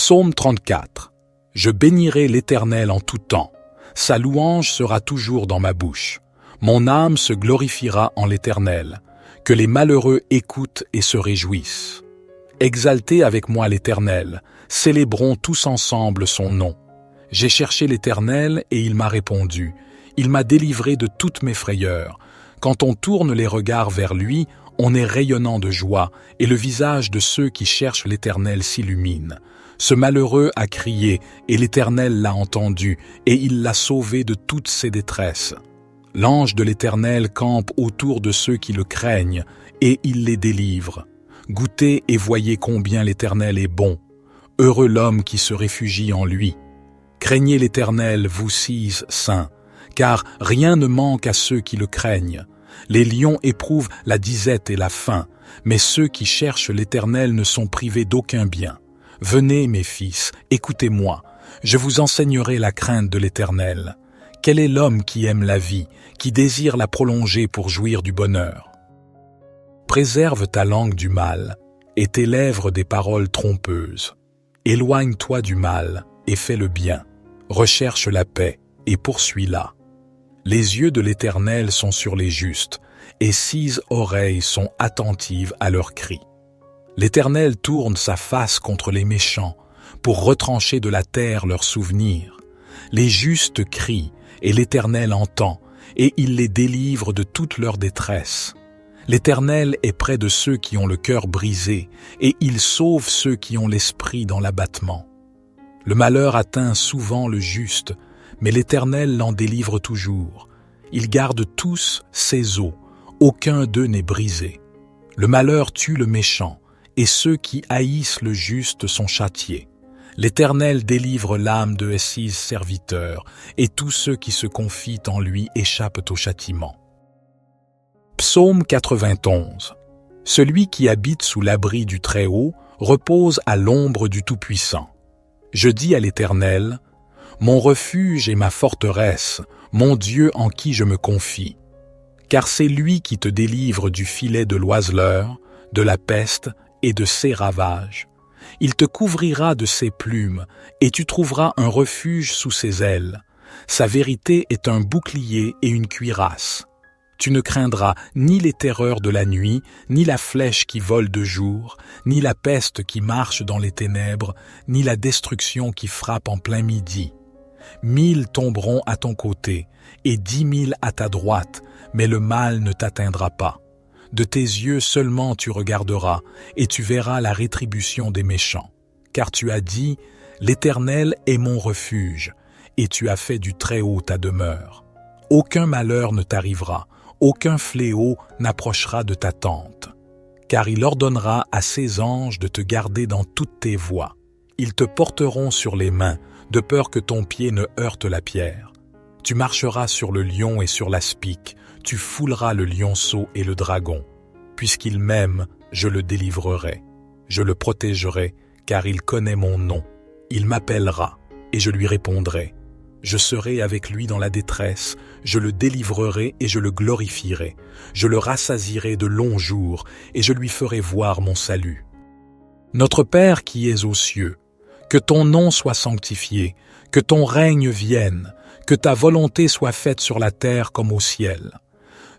Psaume 34. Je bénirai l'Éternel en tout temps. Sa louange sera toujours dans ma bouche. Mon âme se glorifiera en l'Éternel. Que les malheureux écoutent et se réjouissent. Exaltez avec moi l'Éternel. Célébrons tous ensemble son nom. J'ai cherché l'Éternel et il m'a répondu. Il m'a délivré de toutes mes frayeurs. Quand on tourne les regards vers lui, on est rayonnant de joie, et le visage de ceux qui cherchent l'Éternel s'illumine. Ce malheureux a crié, et l'Éternel l'a entendu, et il l'a sauvé de toutes ses détresses. L'ange de l'Éternel campe autour de ceux qui le craignent, et il les délivre. Goûtez et voyez combien l'Éternel est bon. Heureux l'homme qui se réfugie en lui. Craignez l'Éternel, vous six saints, car rien ne manque à ceux qui le craignent. Les lions éprouvent la disette et la faim, mais ceux qui cherchent l'Éternel ne sont privés d'aucun bien. Venez, mes fils, écoutez-moi, je vous enseignerai la crainte de l'Éternel. Quel est l'homme qui aime la vie, qui désire la prolonger pour jouir du bonheur? Préserve ta langue du mal, et tes lèvres des paroles trompeuses. Éloigne-toi du mal, et fais le bien. Recherche la paix, et poursuis-la. Les yeux de l'Éternel sont sur les justes, et 6 oreilles sont attentives à leurs cris. L'Éternel tourne sa face contre les méchants, pour retrancher de la terre leurs souvenirs. Les justes crient, et l'Éternel entend, et il les délivre de toute leur détresse. L'Éternel est près de ceux qui ont le cœur brisé, et il sauve ceux qui ont l'esprit dans l'abattement. Le malheur atteint souvent le juste, mais l'Éternel l'en délivre toujours. Il garde tous ses os, aucun d'eux n'est brisé. Le malheur tue le méchant, et ceux qui haïssent le juste sont châtiés. L'Éternel délivre l'âme de ses serviteurs, et tous ceux qui se confient en lui échappent au châtiment. Psaume 91. Celui qui habite sous l'abri du Très-Haut repose à l'ombre du Tout-Puissant. Je dis à l'Éternel, mon refuge et ma forteresse, mon Dieu en qui je me confie. Car c'est lui qui te délivre du filet de l'oiseleur, de la peste et de ses ravages. Il te couvrira de ses plumes, et tu trouveras un refuge sous ses ailes. Sa vérité est un bouclier et une cuirasse. Tu ne craindras ni les terreurs de la nuit, ni la flèche qui vole de jour, ni la peste qui marche dans les ténèbres, ni la destruction qui frappe en plein midi. 1000 tomberont à ton côté, et 10 000 à ta droite, mais le mal ne t'atteindra pas. De tes yeux seulement tu regarderas, et tu verras la rétribution des méchants. Car tu as dit, l'Éternel est mon refuge, et tu as fait du Très-Haut ta demeure. Aucun malheur ne t'arrivera, aucun fléau n'approchera de ta tente. Car il ordonnera à ses anges de te garder dans toutes tes voies. Ils te porteront sur les mains, de peur que ton pied ne heurte la pierre. Tu marcheras sur le lion et sur l'aspic, tu fouleras le lionceau et le dragon. Puisqu'il m'aime, je le délivrerai. Je le protégerai, car il connaît mon nom. Il m'appellera, et je lui répondrai. Je serai avec lui dans la détresse, je le délivrerai et je le glorifierai. Je le rassasierai de longs jours, et je lui ferai voir mon salut. Notre Père qui es aux cieux, que ton nom soit sanctifié, que ton règne vienne, que ta volonté soit faite sur la terre comme au ciel.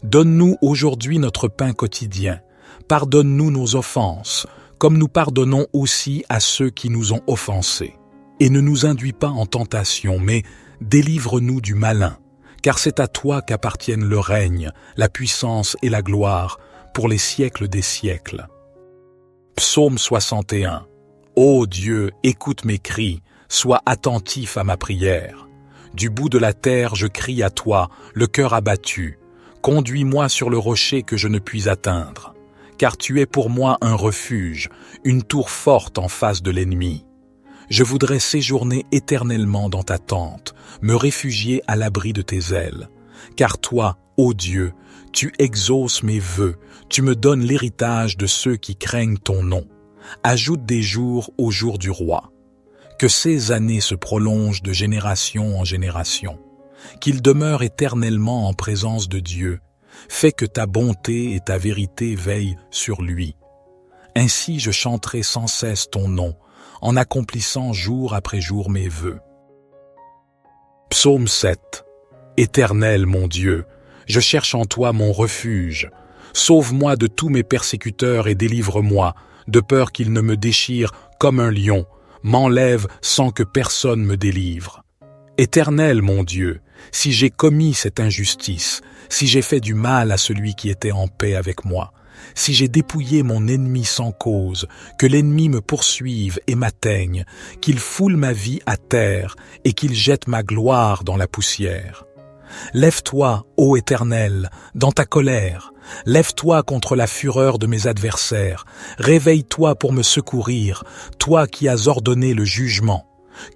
Donne-nous aujourd'hui notre pain quotidien. Pardonne-nous nos offenses, comme nous pardonnons aussi à ceux qui nous ont offensés. Et ne nous induis pas en tentation, mais délivre-nous du malin, car c'est à toi qu'appartiennent le règne, la puissance et la gloire, pour les siècles des siècles. Psaume 61. Ô Dieu, écoute mes cris, sois attentif à ma prière. Du bout de la terre, je crie à toi, le cœur abattu. Conduis-moi sur le rocher que je ne puis atteindre, car tu es pour moi un refuge, une tour forte en face de l'ennemi. Je voudrais séjourner éternellement dans ta tente, me réfugier à l'abri de tes ailes. Car toi, ô Dieu, tu exauces mes vœux, tu me donnes l'héritage de ceux qui craignent ton nom. Ajoute des jours au jour du roi. Que ces années se prolongent de génération en génération. Qu'il demeure éternellement en présence de Dieu. Fais que ta bonté et ta vérité veillent sur lui. Ainsi je chanterai sans cesse ton nom, en accomplissant jour après jour mes vœux. Psaume 7. Éternel mon Dieu, je cherche en toi mon refuge. Sauve-moi de tous mes persécuteurs et délivre-moi, de peur qu'ils ne me déchirent comme un lion, m'enlève sans que personne me délivre. Éternel mon Dieu, si j'ai commis cette injustice, si j'ai fait du mal à celui qui était en paix avec moi, si j'ai dépouillé mon ennemi sans cause, que l'ennemi me poursuive et m'atteigne, qu'il foule ma vie à terre et qu'il jette ma gloire dans la poussière. Lève-toi, ô Éternel, dans ta colère, lève-toi contre la fureur de mes adversaires, réveille-toi pour me secourir, toi qui as ordonné le jugement.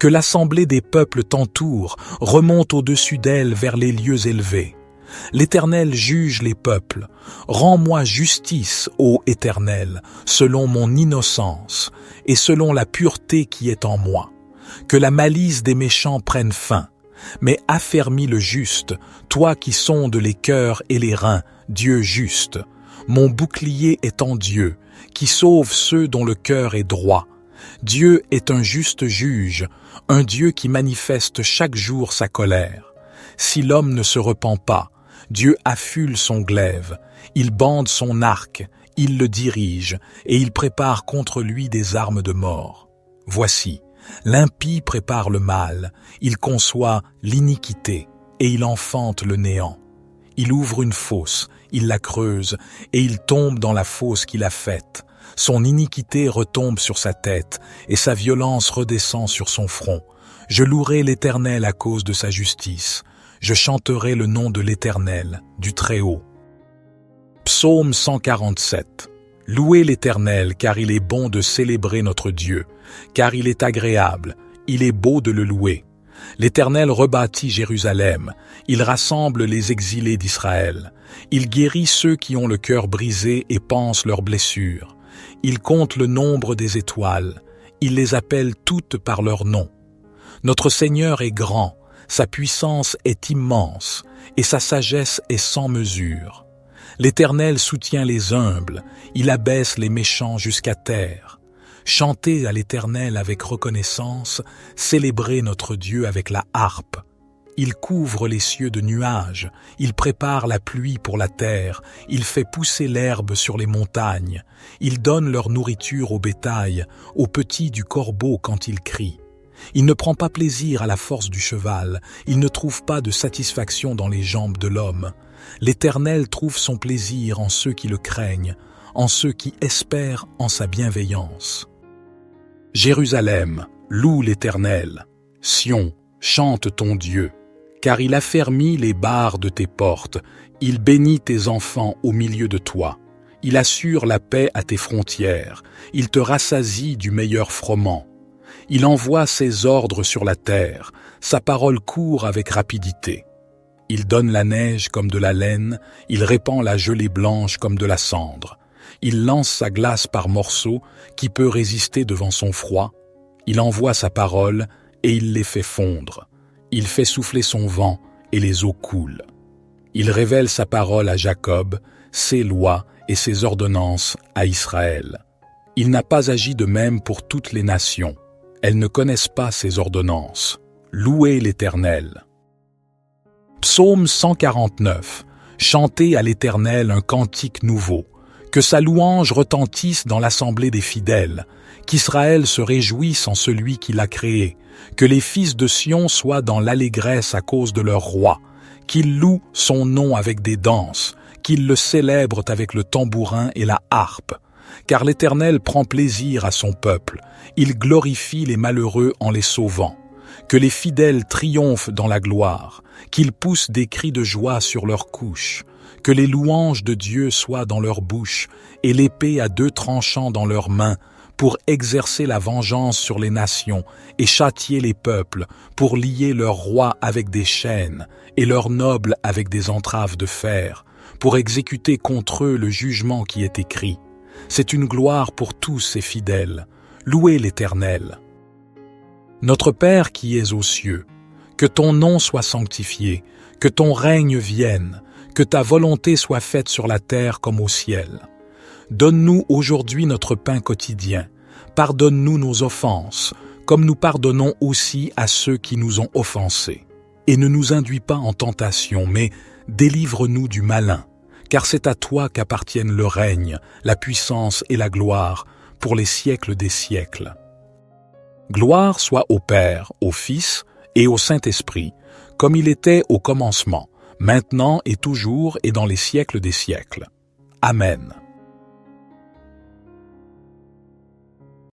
Que l'assemblée des peuples t'entoure, remonte au-dessus d'elle vers les lieux élevés. L'Éternel juge les peuples. Rends-moi justice, ô Éternel, selon mon innocence et selon la pureté qui est en moi. Que la malice des méchants prenne fin. Mais affermis le juste, toi qui sondes les cœurs et les reins, Dieu juste. Mon bouclier est en Dieu, qui sauve ceux dont le cœur est droit. Dieu est un juste juge, un Dieu qui manifeste chaque jour sa colère. Si l'homme ne se repent pas, Dieu affule son glaive, il bande son arc, il le dirige, et il prépare contre lui des armes de mort. Voici, l'impie prépare le mal, il conçoit l'iniquité, et il enfante le néant. Il ouvre une fosse, il la creuse, et il tombe dans la fosse qu'il a faite. Son iniquité retombe sur sa tête, et sa violence redescend sur son front. Je louerai l'Éternel à cause de sa justice. Je chanterai le nom de l'Éternel, du Très-Haut. Psaume 147. Louez l'Éternel, car il est bon de célébrer notre Dieu, car il est agréable, il est beau de le louer. L'Éternel rebâtit Jérusalem, il rassemble les exilés d'Israël. Il guérit ceux qui ont le cœur brisé et pansent leurs blessures. Il compte le nombre des étoiles, il les appelle toutes par leur nom. Notre Seigneur est grand, sa puissance est immense, et sa sagesse est sans mesure. L'Éternel soutient les humbles, il abaisse les méchants jusqu'à terre. Chantez à l'Éternel avec reconnaissance, célébrez notre Dieu avec la harpe. Il couvre les cieux de nuages, il prépare la pluie pour la terre, il fait pousser l'herbe sur les montagnes, il donne leur nourriture au bétail, aux petits du corbeau quand il crie. Il ne prend pas plaisir à la force du cheval, il ne trouve pas de satisfaction dans les jambes de l'homme. L'Éternel trouve son plaisir en ceux qui le craignent, en ceux qui espèrent en sa bienveillance. Jérusalem, loue l'Éternel. Sion, chante ton Dieu. Car il affermit les barres de tes portes, il bénit tes enfants au milieu de toi. Il assure la paix à tes frontières, il te rassasie du meilleur froment. Il envoie ses ordres sur la terre, sa parole court avec rapidité. Il donne la neige comme de la laine, il répand la gelée blanche comme de la cendre. Il lance sa glace par morceaux, qui peut résister devant son froid. Il envoie sa parole, et il les fait fondre. Il fait souffler son vent, et les eaux coulent. Il révèle sa parole à Jacob, ses lois et ses ordonnances à Israël. Il n'a pas agi de même pour toutes les nations. Elles ne connaissent pas ses ordonnances. Louez l'Éternel. Psaume 149. Chantez à l'Éternel un cantique nouveau. Que sa louange retentisse dans l'assemblée des fidèles. Qu'Israël se réjouisse en celui qui l'a créé. Que les fils de Sion soient dans l'allégresse à cause de leur roi. Qu'ils louent son nom avec des danses. Qu'ils le célèbrent avec le tambourin et la harpe. Car l'Éternel prend plaisir à son peuple. Il glorifie les malheureux en les sauvant. Que les fidèles triomphent dans la gloire. Qu'ils poussent des cris de joie sur leurs couches. Que les louanges de Dieu soient dans leur bouche et l'épée à 2 tranchants dans leurs mains pour exercer la vengeance sur les nations et châtier les peuples, pour lier leurs rois avec des chaînes et leurs nobles avec des entraves de fer, pour exécuter contre eux le jugement qui est écrit. C'est une gloire pour tous ces fidèles. Louez l'Éternel. Notre Père qui es aux cieux, que ton nom soit sanctifié, que ton règne vienne, que ta volonté soit faite sur la terre comme au ciel. Donne-nous aujourd'hui notre pain quotidien. Pardonne-nous nos offenses, comme nous pardonnons aussi à ceux qui nous ont offensés. Et ne nous induis pas en tentation, mais délivre-nous du malin, car c'est à toi qu'appartiennent le règne, la puissance et la gloire, pour les siècles des siècles. Gloire soit au Père, au Fils et au Saint-Esprit, comme il était au commencement, maintenant et toujours et dans les siècles des siècles. Amen.